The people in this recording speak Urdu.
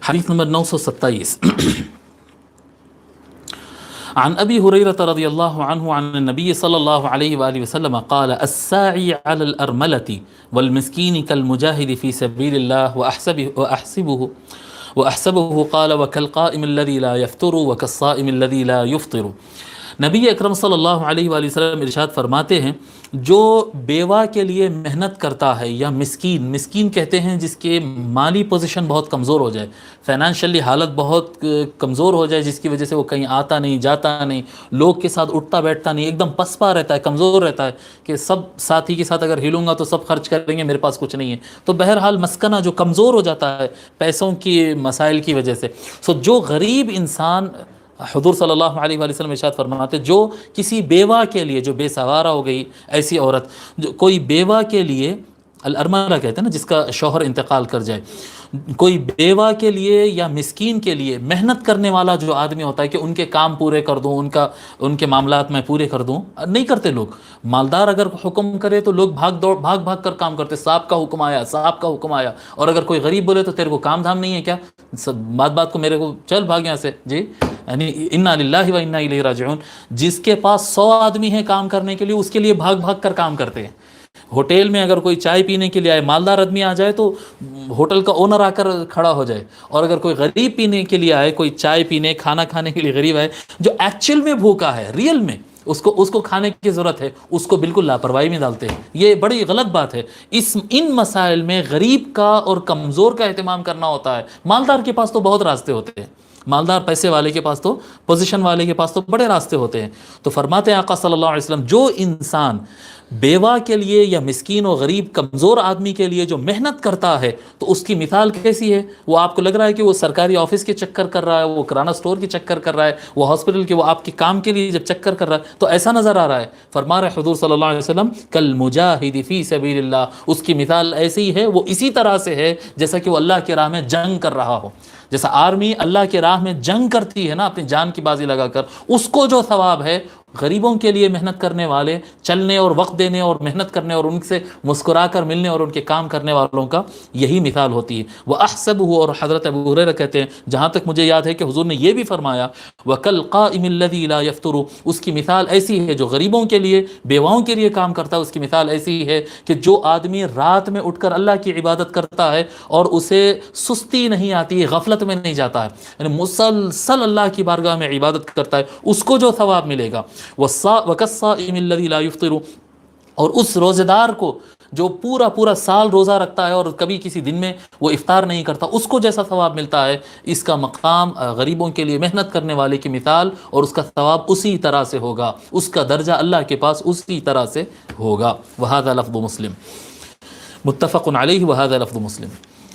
حدیث نمبر 927 عن ابی ہریرہ رضی اللہ عنہ عن النبی صلی اللہ علیہ وآلہ وسلم قال الساعی علی الارملة والمسکین كالمجاہد فی سبیل اللہ وأحسبه قال وكالقائم الذي لا يفطر وكالصائم الذي لا يفطر۔ نبی اکرم صلی اللہ علیہ وآلہ وسلم ارشاد فرماتے ہیں جو بیوہ کے لیے محنت کرتا ہے، یا مسکین کہتے ہیں جس کے مالی پوزیشن بہت کمزور ہو جائے، فائنینشلی حالت بہت کمزور ہو جائے، جس کی وجہ سے وہ کہیں آتا نہیں جاتا نہیں، لوگ کے ساتھ اٹھتا بیٹھتا نہیں، ایک دم پسپا رہتا ہے، کمزور رہتا ہے کہ سب ساتھی کے ساتھ اگر ہلوں گا تو سب خرچ کریں گے، میرے پاس کچھ نہیں ہے، تو بہرحال مسکنہ جو کمزور ہو جاتا ہے پیسوں کی مسائل کی وجہ سے، جو غریب انسان، حضور صلی اللہ علیہ وآلہ وسلم ارشاد فرماتے جو کسی بیوہ کے لیے، جو بے سہارا ہو گئی ایسی عورت، جو کوئی بیوہ کے لیے، الارملہ کہتے ہیں نا جس کا شوہر انتقال کر جائے، کوئی بیوہ کے لیے یا مسکین کے لیے محنت کرنے والا جو آدمی ہوتا ہے کہ ان کے کام پورے کر دوں، ان کے معاملات میں پورے کر دوں، نہیں کرتے لوگ۔ مالدار اگر حکم کرے تو لوگ بھاگ کر کام کرتے، صاحب کا حکم آیا، اور اگر کوئی غریب بولے تو تیرے کو کام دھام نہیں ہے کیا، بات کو میرے کو چل بھاگ یہاں سے، جی یعنی انا للہ و انا الیہ راجعون۔ جس کے پاس 100 آدمی ہیں کام کرنے کے لیے، اس کے لیے بھاگ کر کام کرتے ہیں۔ ہوٹل میں اگر کوئی چائے پینے کے لیے آئے، مالدار آدمی آ جائے تو ہوٹل کا اونر آ کر کھڑا ہو جائے، اور اگر کوئی غریب پینے کے لیے آئے، کوئی چائے پینے کھانا کھانے کے لیے غریب آئے، جو ایکچوئل میں بھوکا ہے، ریئل میں اس کو کھانے کی ضرورت ہے، اس کو بالکل لاپرواہی میں ڈالتے ہیں۔ یہ بڑی غلط بات ہے۔ ان مسائل میں غریب کا اور کمزور کا اہتمام کرنا ہوتا ہے۔ مالدار کے پاس تو بہت راستے ہوتے ہیں، مالدار پیسے والے کے پاس تو، پوزیشن والے کے پاس تو بڑے راستے ہوتے ہیں۔ تو فرماتے ہیں آقا صلی اللہ علیہ وسلم جو انسان بیوہ کے لیے یا مسکین و غریب کمزور آدمی کے لیے جو محنت کرتا ہے تو اس کی مثال کیسی ہے؟ وہ آپ کو لگ رہا ہے کہ وہ سرکاری آفس کے چکر کر رہا ہے، وہ کرانہ سٹور کے چکر کر رہا ہے، وہ ہاسپٹل کے، وہ آپ کے کام کے لیے جب چکر کر رہا ہے تو ایسا نظر آ رہا ہے؟ فرما رہے حضور صلی اللہ علیہ وسلم کالمجاہد فی سبیل اللہ، اس کی مثال ایسی ہی ہے، وہ اسی طرح سے ہے جیسا کہ وہ اللہ کی راہ میں جنگ کر رہا ہو۔ جیسا آرمی اللہ کے راہ میں جنگ کرتی ہے نا، اپنی جان کی بازی لگا کر، اس کو جو ثواب ہے، غریبوں کے لیے محنت کرنے والے، چلنے اور وقت دینے اور محنت کرنے اور ان سے مسکرا کر ملنے اور ان کے کام کرنے والوں کا یہی مثال ہوتی ہے۔ وَأَحْسَبُهُ، اور حضرت ابو ہریرہ کہتے ہیں جہاں تک مجھے یاد ہے کہ حضور نے یہ بھی فرمایا وَكَالْقَائِمِ الَّذِي لَا يَفْطُرُ، اس کی مثال ایسی ہے جو غریبوں کے لیے، بیواؤں کے لیے کام کرتا ہے، اس کی مثال ایسی ہے کہ جو آدمی رات میں اٹھ کر اللہ کی عبادت کرتا ہے اور اسے سستی نہیں آتی، غفلت میں نہیں جاتا ہے، یعنی مسلسل اللہ کی بارگاہ میں عبادت کرتا ہے، اس کو جو ثواب ملے گا۔ وَكَالصَّائِمِ الَّذِي لَا يُفْطِرُ، اور اس روزے دار کو جو پورا سال روزہ رکھتا ہے اور کبھی کسی دن میں وہ افطار نہیں کرتا، اس کو جیسا ثواب ملتا ہے، اس کا مقام غریبوں کے لیے محنت کرنے والے کی مثال، اور اس کا ثواب اسی طرح سے ہوگا، اس کا درجہ اللہ کے پاس اسی طرح سے ہوگا۔ وَهَذَا لَفْظُ مسلم، متفق علیہ، وَهَذَا لَفْظُ مسلم۔